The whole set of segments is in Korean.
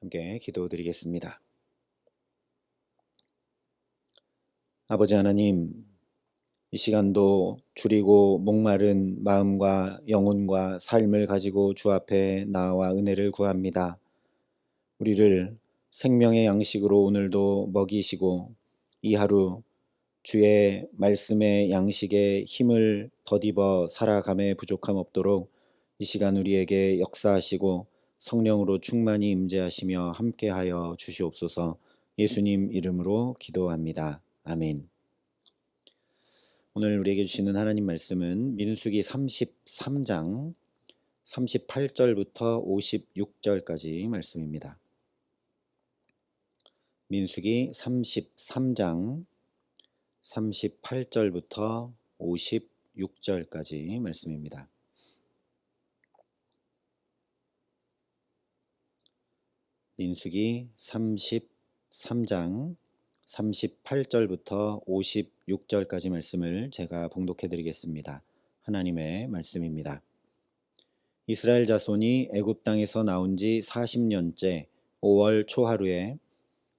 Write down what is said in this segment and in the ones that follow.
함께 기도드리겠습니다. 아버지 하나님, 이 시간도 주리고 목마른 마음과 영혼과 삶을 가지고 주 앞에 나와 은혜를 구합니다. 우리를 생명의 양식으로 오늘도 먹이시고 이 하루 주의 말씀의 양식에 힘을 덧입어 살아감에 부족함 없도록 이 시간 우리에게 역사하시고 성령으로 충만히 임재하시며 함께하여 주시옵소서. 예수님 이름으로 기도합니다. 아멘. 오늘 우리에게 주시는 하나님 말씀은 민수기 33장 38절부터 56절까지 말씀입니다. 민수기 33장 38절부터 56절까지 말씀입니다. 민수기 33장 38절부터 56절까지 말씀을 제가 봉독해 드리겠습니다. 하나님의 말씀입니다. 이스라엘 자손이 애굽 땅에서 나온 지 40년째 5월 초하루에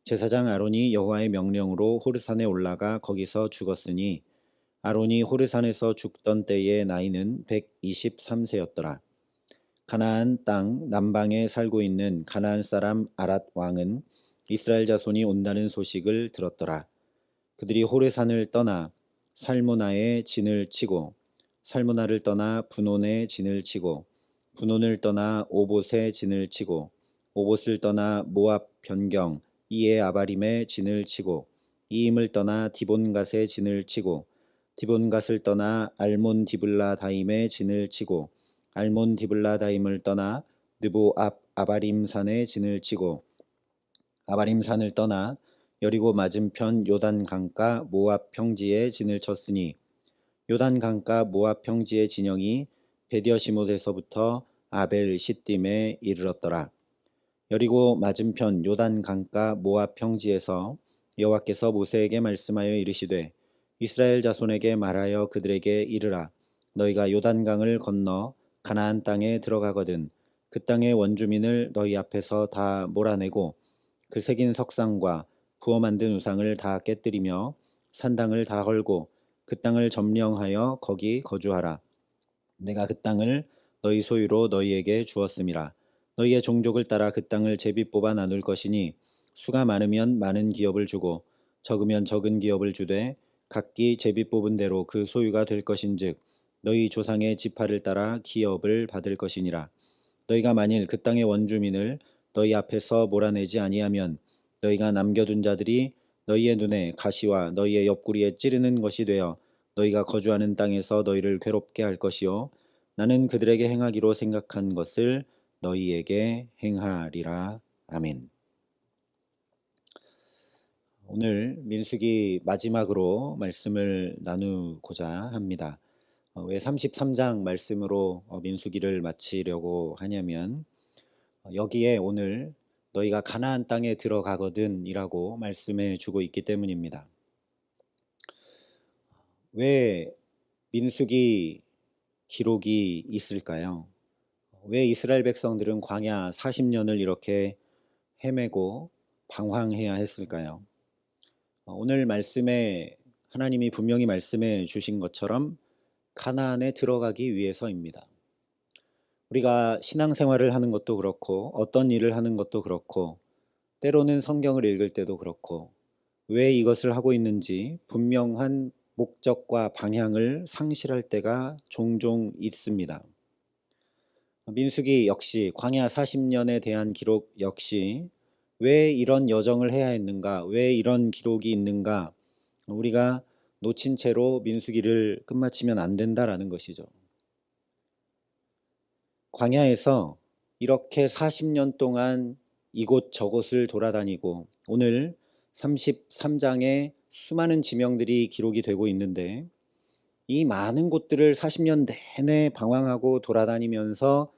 제사장 아론이 여호와의 명령으로 호르산에 올라가 거기서 죽었으니 아론이 호르산에서 죽던 때의 나이는 123세였더라. 가나안 땅 남방에 살고 있는 가나안 사람 아랏 왕은 이스라엘 자손이 온다는 소식을 들었더라. 그들이 호르산을 떠나 살모나에 진을 치고 살모나를 떠나 분온에 진을 치고 분온을 떠나 오봇에 진을 치고 오봇을 떠나 모압 변경 이에 아바림에 진을 치고 이임을 떠나 디본갓에 진을 치고 디본갓을 떠나 알몬 디블라 다임에 진을 치고 알몬 디블라 다임을 떠나 느보 앞 아바림산에 진을 치고 아바림산을 떠나 여리고 맞은편 요단 강가 모압 평지에 진을 쳤으니 요단 강가 모압 평지의 진영이 베디어시못에서부터 아벨 시딤에 이르렀더라. 여리고 맞은편 요단 강가 모압 평지에서 여호와께서 모세에게 말씀하여 이르시되 이스라엘 자손에게 말하여 그들에게 이르라. 너희가 요단강을 건너 가나안 땅에 들어가거든 그 땅의 원주민을 너희 앞에서 다 몰아내고 그 새긴 석상과 부어 만든 우상을 다 깨뜨리며 산당을 다 헐고 그 땅을 점령하여 거기 거주하라. 내가 그 땅을 너희 소유로 너희에게 주었음이라. 너희의 종족을 따라 그 땅을 제비 뽑아 나눌 것이니 수가 많으면 많은 기업을 주고 적으면 적은 기업을 주되 각기 제비 뽑은 대로 그 소유가 될 것인즉 너희 조상의 지파를 따라 기업을 받을 것이니라. 너희가 만일 그 땅의 원주민을 너희 앞에서 몰아내지 아니하면 너희가 남겨둔 자들이 너희의 눈에 가시와 너희의 옆구리에 찌르는 것이 되어 너희가 거주하는 땅에서 너희를 괴롭게 할 것이요 나는 그들에게 행하기로 생각한 것을 너희에게 행하리라. 아멘. 오늘 민수기 마지막으로 말씀을 나누고자 합니다. 왜 33장 말씀으로 민수기를 마치려고 하냐면 여기에 오늘 너희가 가나안 땅에 들어가거든 이라고 말씀해 주고 있기 때문입니다. 왜 민수기 기록이 있을까요? 왜 이스라엘 백성들은 광야 40년을 이렇게 헤매고 방황해야 했을까요? 오늘 말씀에 하나님이 분명히 말씀해 주신 것처럼 가나안에 들어가기 위해서입니다. 우리가 신앙생활을 하는 것도 그렇고 어떤 일을 하는 것도 그렇고 때로는 성경을 읽을 때도 그렇고 왜 이것을 하고 있는지 분명한 목적과 방향을 상실할 때가 종종 있습니다. 민수기 역시 광야 40년에 대한 기록 역시 왜 이런 여정을 해야 했는가, 왜 이런 기록이 있는가, 우리가 놓친 채로 민수기를 끝마치면 안 된다라는 것이죠. 광야에서 이렇게 40년 동안 이곳저곳을 돌아다니고 오늘 33장에 수많은 지명들이 기록이 되고 있는데 이 많은 곳들을 40년 내내 방황하고 돌아다니면서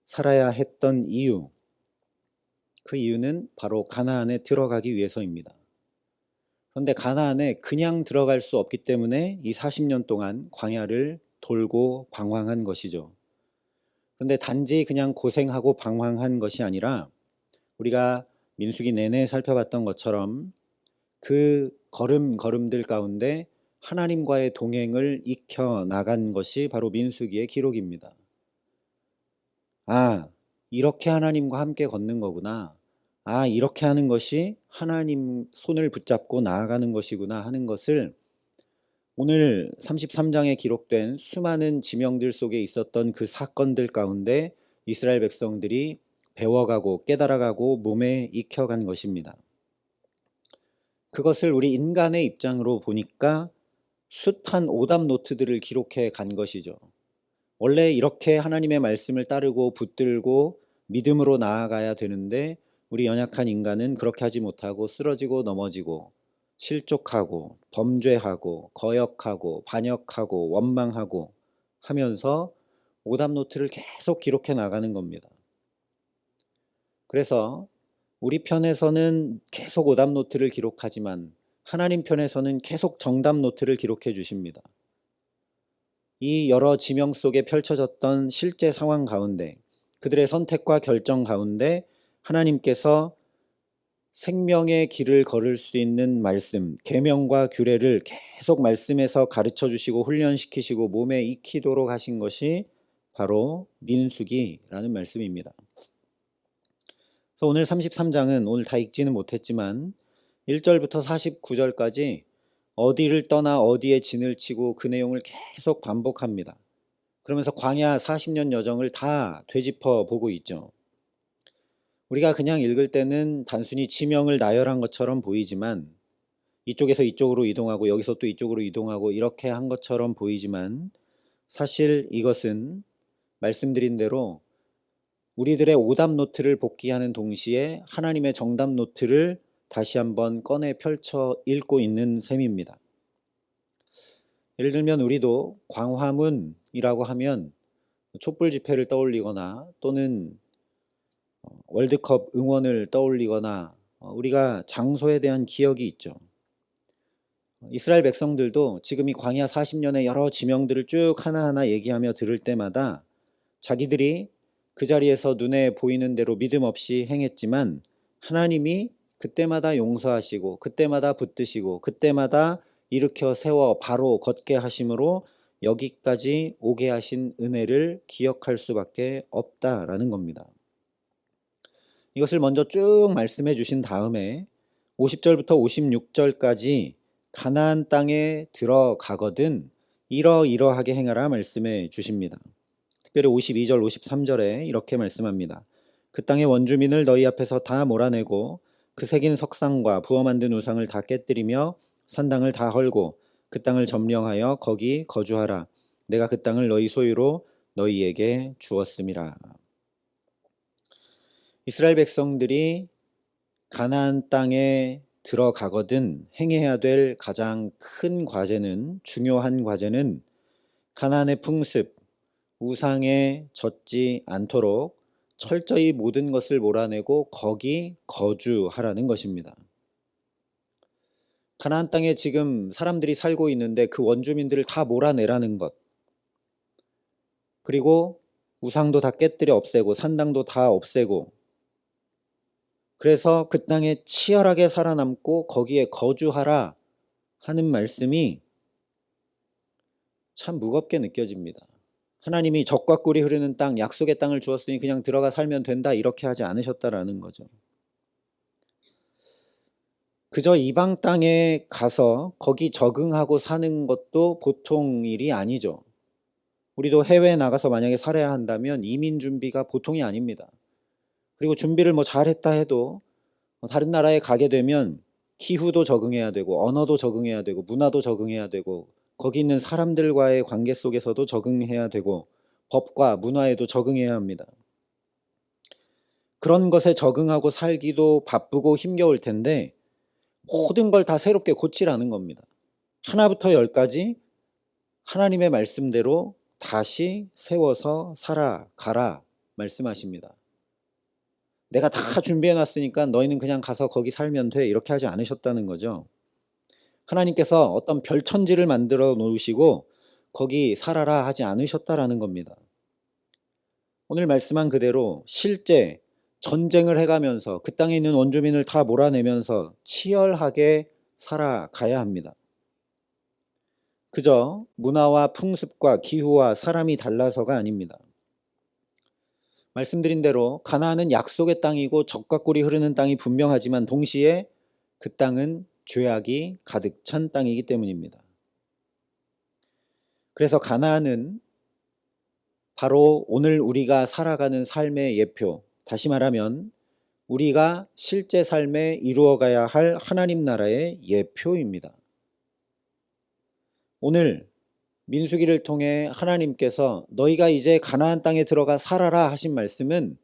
살아야 했던 이유, 그 이유는 바로 가나안에 들어가기 위해서입니다. 그런데 가나안에 그냥 들어갈 수 없기 때문에 이 40년 동안 광야를 돌고 방황한 것이죠. 그런데 단지 그냥 고생하고 방황한 것이 아니라 우리가 민수기 내내 살펴봤던 것처럼 그 걸음들 가운데 하나님과의 동행을 익혀 나간 것이 바로 민수기의 기록입니다. 아, 이렇게 하나님과 함께 걷는 거구나. 아, 이렇게 하는 것이 하나님 손을 붙잡고 나아가는 것이구나 하는 것을 오늘 33장에 기록된 수많은 지명들 속에 있었던 그 사건들 가운데 이스라엘 백성들이 배워가고 깨달아가고 몸에 익혀간 것입니다. 그것을 우리 인간의 입장으로 보니까 숱한 오답 노트들을 기록해 간 것이죠. 원래 이렇게 하나님의 말씀을 따르고 붙들고 믿음으로 나아가야 되는데 우리 연약한 인간은 그렇게 하지 못하고 쓰러지고 넘어지고 실족하고 범죄하고 거역하고 반역하고 원망하고 하면서 오답 노트를 계속 기록해 나가는 겁니다. 그래서 우리 편에서는 계속 오답 노트를 기록하지만 하나님 편에서는 계속 정답 노트를 기록해 주십니다. 이 여러 지명 속에 펼쳐졌던 실제 상황 가운데 그들의 선택과 결정 가운데 하나님께서 생명의 길을 걸을 수 있는 말씀, 계명과 규례를 계속 말씀에서 가르쳐 주시고 훈련시키시고 몸에 익히도록 하신 것이 바로 민수기라는 말씀입니다. 그래서 오늘 33장은 오늘 다 읽지는 못했지만 1절부터 49절까지 어디를 떠나 어디에 진을 치고 그 내용을 계속 반복합니다. 그러면서 광야 40년 여정을 다 되짚어 보고 있죠. 우리가 그냥 읽을 때는 단순히 지명을 나열한 것처럼 보이지만 이쪽에서 이쪽으로 이동하고 여기서 또 이쪽으로 이동하고 이렇게 한 것처럼 보이지만 사실 이것은 말씀드린 대로 우리들의 오답 노트를 복기하는 동시에 하나님의 정답 노트를 다시 한번 꺼내 펼쳐 읽고 있는 셈입니다. 예를 들면 우리도 광화문이라고 하면 촛불 집회를 떠올리거나 또는 월드컵 응원을 떠올리거나 우리가 장소에 대한 기억이 있죠. 이스라엘 백성들도 지금 이 광야 40년의 여러 지명들을 쭉 하나하나 얘기하며 들을 때마다 자기들이 그 자리에서 눈에 보이는 대로 믿음 없이 행했지만 하나님이 그때마다 용서하시고 그때마다 붙드시고 그때마다 일으켜 세워 바로 걷게 하심으로 여기까지 오게 하신 은혜를 기억할 수밖에 없다라는 겁니다. 이것을 먼저 쭉 말씀해 주신 다음에 50절부터 56절까지 가나안 땅에 들어가거든 이러이러하게 행하라 말씀해 주십니다. 특별히 52절 53절에 이렇게 말씀합니다. 그 땅의 원주민을 너희 앞에서 다 몰아내고 그 새긴 석상과 부어 만든 우상을 다 깨뜨리며 산당을 다 헐고 그 땅을 점령하여 거기 거주하라. 내가 그 땅을 너희 소유로 너희에게 주었음이라. 이스라엘 백성들이 가나안 땅에 들어가거든 행해야 될 가장 큰 과제는 중요한 과제는 가나안의 풍습, 우상에 젖지 않도록 철저히 모든 것을 몰아내고 거기 거주하라는 것입니다. 가나안 땅에 지금 사람들이 살고 있는데 그 원주민들을 다 몰아내라는 것, 그리고 우상도 다 깨뜨려 없애고 산당도 다 없애고 그래서 그 땅에 치열하게 살아남고 거기에 거주하라 하는 말씀이 참 무겁게 느껴집니다. 하나님이 젖과 꿀이 흐르는 땅, 약속의 땅을 주었으니 그냥 들어가 살면 된다 이렇게 하지 않으셨다라는 거죠. 그저 이방 땅에 가서 거기 적응하고 사는 것도 보통 일이 아니죠. 우리도 해외에 나가서 만약에 살아야 한다면 이민 준비가 보통이 아닙니다. 그리고 준비를 뭐 잘했다 해도 다른 나라에 가게 되면 기후도 적응해야 되고 언어도 적응해야 되고 문화도 적응해야 되고 거기 있는 사람들과의 관계 속에서도 적응해야 되고 법과 문화에도 적응해야 합니다. 그런 것에 적응하고 살기도 바쁘고 힘겨울 텐데 모든 걸 다 새롭게 고치라는 겁니다. 하나부터 열까지 하나님의 말씀대로 다시 세워서 살아가라 말씀하십니다. 내가 다 준비해놨으니까 너희는 그냥 가서 거기 살면 돼 이렇게 하지 않으셨다는 거죠. 하나님께서 어떤 별천지를 만들어 놓으시고 거기 살아라 하지 않으셨다라는 겁니다. 오늘 말씀한 그대로 실제 전쟁을 해가면서 그 땅에 있는 원주민을 다 몰아내면서 치열하게 살아가야 합니다. 그저 문화와 풍습과 기후와 사람이 달라서가 아닙니다. 말씀드린 대로 가나안은 약속의 땅이고 젖과 꿀이 흐르는 땅이 분명하지만 동시에 그 땅은 죄악이 가득 찬 땅이기 때문입니다. 그래서 가나안은 바로 오늘 우리가 살아가는 삶의 예표, 다시 말하면 우리가 실제 삶에 이루어가야 할 하나님 나라의 예표입니다. 오늘 민수기를 통해 하나님께서 너희가 이제 가나안 땅에 들어가 살아라 하신 말씀은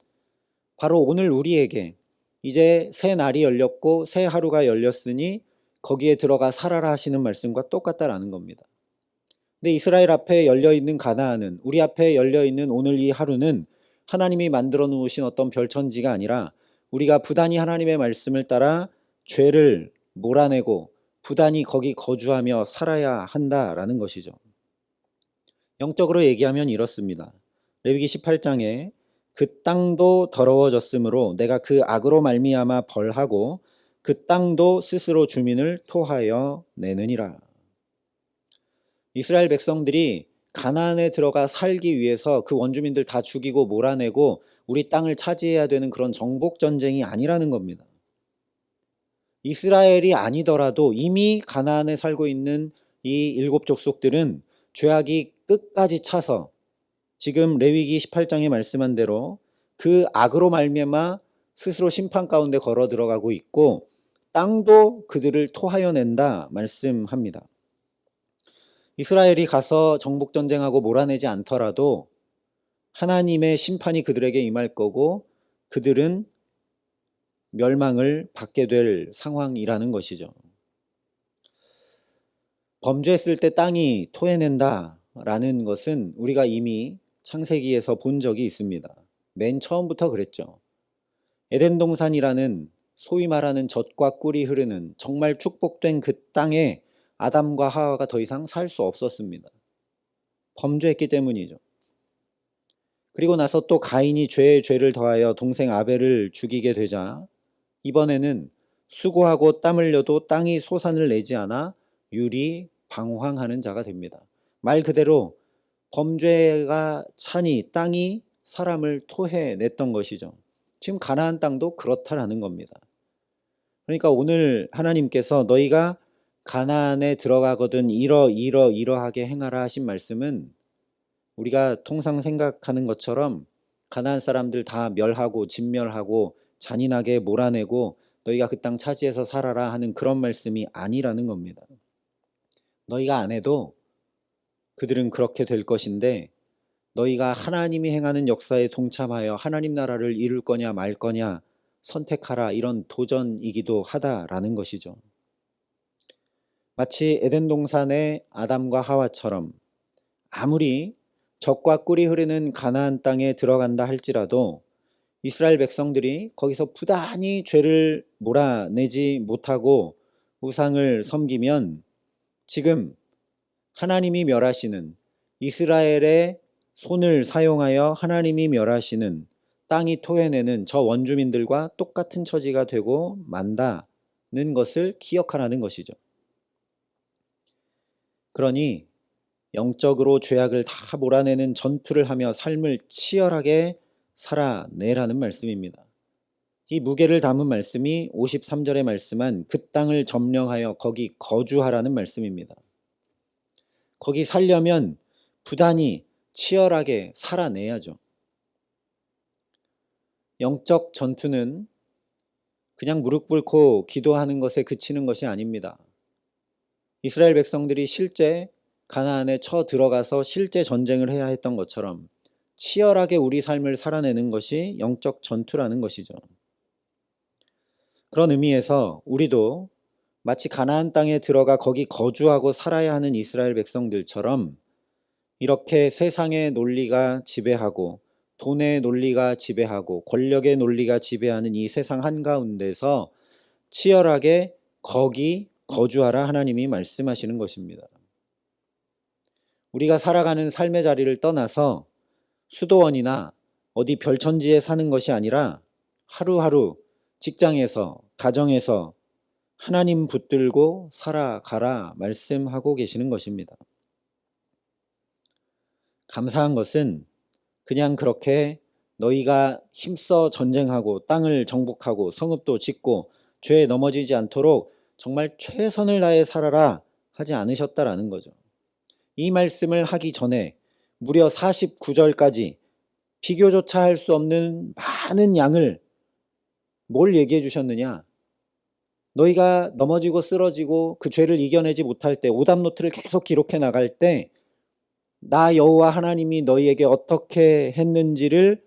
바로 오늘 우리에게 이제 새 날이 열렸고 새 하루가 열렸으니 거기에 들어가 살아라 하시는 말씀과 똑같다라는 겁니다. 근데 이스라엘 앞에 열려있는 가나안은, 우리 앞에 열려있는 오늘 이 하루는 하나님이 만들어 놓으신 어떤 별천지가 아니라 우리가 부단히 하나님의 말씀을 따라 죄를 몰아내고 부단히 거기 거주하며 살아야 한다라는 것이죠. 영적으로 얘기하면 이렇습니다. 레위기 18장에 그 땅도 더러워졌으므로 내가 그 악으로 말미암아 벌하고 그 땅도 스스로 주민을 토하여 내느니라. 이스라엘 백성들이 가나안에 들어가 살기 위해서 그 원주민들 다 죽이고 몰아내고 우리 땅을 차지해야 되는 그런 정복 전쟁이 아니라는 겁니다. 이스라엘이 아니더라도 이미 가나안에 살고 있는 이 일곱 족속들은 죄악이 끝까지 차서 지금 레위기 18장에 말씀한 대로 그 악으로 말미암아 스스로 심판 가운데 걸어 들어가고 있고 땅도 그들을 토하여 낸다 말씀합니다. 이스라엘이 가서 정복전쟁하고 몰아내지 않더라도 하나님의 심판이 그들에게 임할 거고 그들은 멸망을 받게 될 상황이라는 것이죠. 범죄했을 때 땅이 토해낸다 라는 것은 우리가 이미 창세기에서 본 적이 있습니다. 맨 처음부터 그랬죠. 에덴 동산이라는 소위 말하는 젖과 꿀이 흐르는 정말 축복된 그 땅에 아담과 하와가 더 이상 살 수 없었습니다. 범죄했기 때문이죠. 그리고 나서 또 가인이 죄에 죄를 더하여 동생 아벨을 죽이게 되자 이번에는 수고하고 땀 흘려도 땅이 소산을 내지 않아 유리 방황하는 자가 됩니다. 말 그대로 범죄가 차니 땅이 사람을 토해냈던 것이죠. 지금 가나안 땅도 그렇다라는 겁니다. 그러니까 오늘 하나님께서 너희가 가나안에 들어가거든 이러하게 행하라 하신 말씀은 우리가 통상 생각하는 것처럼 가나안 사람들 다 멸하고 진멸하고 잔인하게 몰아내고 너희가 그 땅 차지해서 살아라 하는 그런 말씀이 아니라는 겁니다. 너희가 안 해도 그들은 그렇게 될 것인데 너희가 하나님이 행하는 역사에 동참하여 하나님 나라를 이룰 거냐 말 거냐 선택하라, 이런 도전이기도 하다라는 것이죠. 마치 에덴 동산의 아담과 하와처럼 아무리 젖과 꿀이 흐르는 가나안 땅에 들어간다 할지라도 이스라엘 백성들이 거기서 부단히 죄를 몰아내지 못하고 우상을 섬기면 지금 하나님이 멸하시는, 이스라엘의 손을 사용하여 하나님이 멸하시는, 땅이 토해내는 저 원주민들과 똑같은 처지가 되고 만다는 것을 기억하라는 것이죠. 그러니 영적으로 죄악을 다 몰아내는 전투를 하며 삶을 치열하게 살아내라는 말씀입니다. 이 무게를 담은 말씀이 53절에 말씀한 그 땅을 점령하여 거기 거주하라는 말씀입니다. 거기 살려면 부단히 치열하게 살아내야죠. 영적 전투는 그냥 무릎 꿇고 기도하는 것에 그치는 것이 아닙니다. 이스라엘 백성들이 실제 가나안에 쳐 들어가서 실제 전쟁을 해야 했던 것처럼 치열하게 우리 삶을 살아내는 것이 영적 전투라는 것이죠. 그런 의미에서 우리도 마치 가나안 땅에 들어가 거기 거주하고 살아야 하는 이스라엘 백성들처럼 이렇게 세상의 논리가 지배하고 돈의 논리가 지배하고 권력의 논리가 지배하는 이 세상 한가운데서 치열하게 거기 거주하라 하나님이 말씀하시는 것입니다. 우리가 살아가는 삶의 자리를 떠나서 수도원이나 어디 별천지에 사는 것이 아니라 하루하루 직장에서, 가정에서 하나님 붙들고 살아가라 말씀하고 계시는 것입니다. 감사한 것은 그냥 그렇게 너희가 힘써 전쟁하고 땅을 정복하고 성읍도 짓고 죄에 넘어지지 않도록 정말 최선을 다해 살아라 하지 않으셨다라는 거죠. 이 말씀을 하기 전에 무려 49절까지 비교조차 할 수 없는 많은 양을 뭘 얘기해 주셨느냐? 너희가 넘어지고 쓰러지고 그 죄를 이겨내지 못할 때, 오답노트를 계속 기록해 나갈 때 나 여호와 하나님이 너희에게 어떻게 했는지를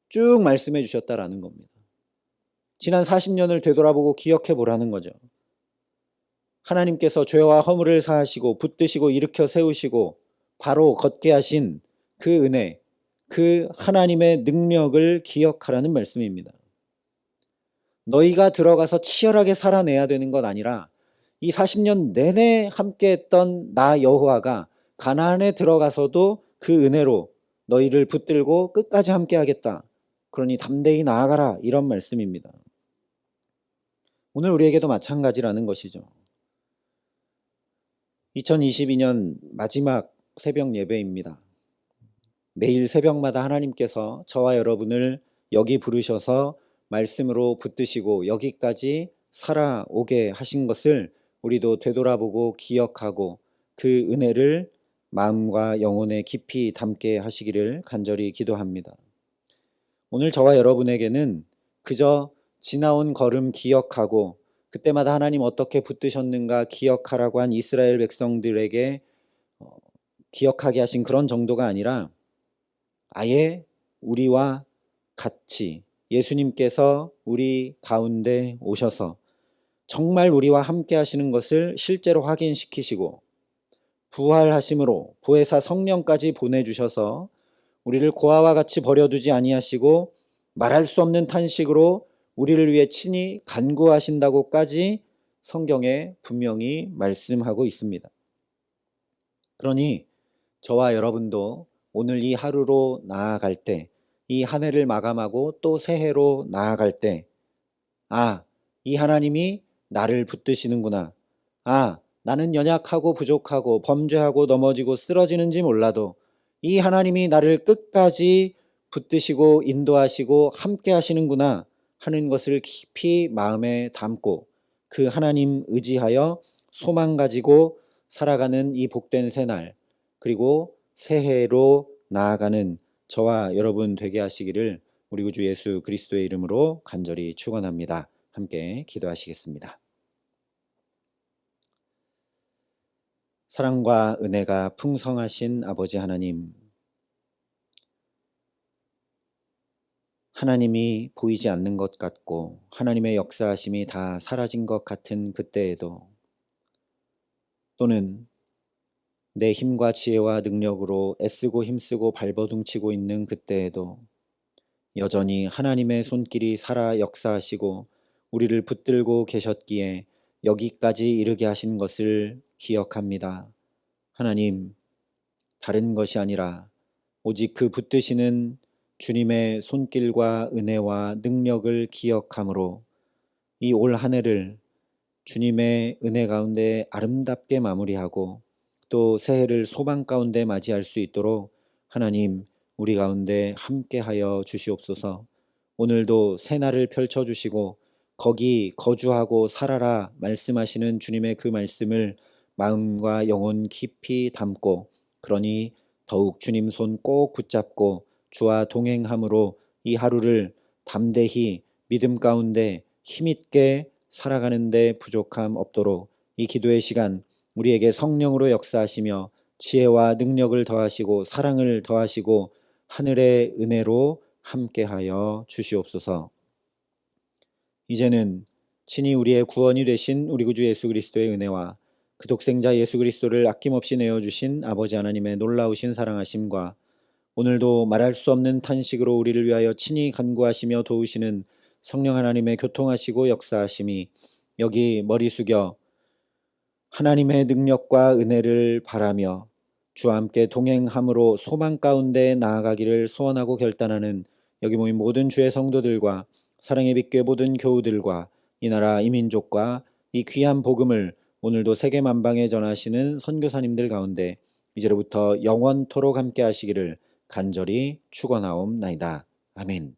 쭉 말씀해 주셨다라는 겁니다. 지난 40년을 되돌아보고 기억해 보라는 거죠. 하나님께서 죄와 허물을 사하시고 붙드시고 일으켜 세우시고 바로 걷게 하신 그 은혜, 그 하나님의 능력을 기억하라는 말씀입니다. 너희가 들어가서 치열하게 살아내야 되는 것 아니라 이 40년 내내 함께했던 나 여호와가 가나안에 들어가서도 그 은혜로 너희를 붙들고 끝까지 함께하겠다. 그러니 담대히 나아가라, 이런 말씀입니다. 오늘 우리에게도 마찬가지라는 것이죠. 2022년 마지막 새벽 예배입니다. 매일 새벽마다 하나님께서 저와 여러분을 여기 부르셔서 말씀으로 붙드시고 여기까지 살아오게 하신 것을 우리도 되돌아보고 기억하고 그 은혜를 마음과 영혼에 깊이 담게 하시기를 간절히 기도합니다. 오늘 저와 여러분에게는 그저 지나온 걸음 기억하고 그때마다 하나님 어떻게 붙드셨는가 기억하라고 한 이스라엘 백성들에게 기억하게 하신 그런 정도가 아니라 아예 우리와 같이 예수님께서 우리 가운데 오셔서 정말 우리와 함께 하시는 것을 실제로 확인시키시고 부활하심으로 보혜사 성령까지 보내주셔서 우리를 고아와 같이 버려두지 아니하시고 말할 수 없는 탄식으로 우리를 위해 친히 간구하신다고까지 성경에 분명히 말씀하고 있습니다. 그러니 저와 여러분도 오늘 이 하루로 나아갈 때, 이 한 해를 마감하고 또 새해로 나아갈 때, 이 하나님이 나를 붙드시는구나. 나는 연약하고 부족하고 범죄하고 넘어지고 쓰러지는지 몰라도 이 하나님이 나를 끝까지 붙드시고 인도하시고 함께 하시는구나 하는 것을 깊이 마음에 담고 그 하나님 의지하여 소망 가지고 살아가는 이 복된 새날, 그리고 새해로 나아가는 저와 여러분 되게 하시기를 우리 구주 예수 그리스도의 이름으로 간절히 축원합니다. 함께 기도하시겠습니다. 사랑과 은혜가 풍성하신 아버지 하나님, 하나님이 보이지 않는 것 같고 하나님의 역사하심이 다 사라진 것 같은 그때에도, 또는 내 힘과 지혜와 능력으로 애쓰고 힘쓰고 발버둥치고 있는 그때에도 여전히 하나님의 손길이 살아 역사하시고 우리를 붙들고 계셨기에 여기까지 이르게 하신 것을 기억합니다. 하나님, 다른 것이 아니라 오직 그 붙드시는 주님의 손길과 은혜와 능력을 기억함으로 이 올 한 해를 주님의 은혜 가운데 아름답게 마무리하고 또 새해를 소망 가운데 맞이할 수 있도록 하나님 우리 가운데 함께하여 주시옵소서. 오늘도 새날을 펼쳐주시고 거기 거주하고 살아라 말씀하시는 주님의 그 말씀을 마음과 영혼 깊이 담고, 그러니 더욱 주님 손 꼭 붙잡고 주와 동행함으로 이 하루를 담대히 믿음 가운데 힘있게 살아가는데 부족함 없도록 이 기도의 시간 우리에게 성령으로 역사하시며 지혜와 능력을 더하시고 사랑을 더하시고 하늘의 은혜로 함께하여 주시옵소서. 이제는 친히 우리의 구원이 되신 우리 구주 예수 그리스도의 은혜와 그 독생자 예수 그리스도를 아낌없이 내어주신 아버지 하나님의 놀라우신 사랑하심과 오늘도 말할 수 없는 탄식으로 우리를 위하여 친히 간구하시며 도우시는 성령 하나님의 교통하시고 역사하심이 여기 머리 숙여 하나님의 능력과 은혜를 바라며 주와 함께 동행함으로 소망 가운데 나아가기를 소원하고 결단하는 여기 모인 모든 주의 성도들과 사랑의 빛교회 모든 교우들과 이 나라 이민족과 이 귀한 복음을 오늘도 세계 만방에 전하시는 선교사님들 가운데 이제로부터 영원토록 함께 하시기를 간절히 축원하옵나이다. 아멘.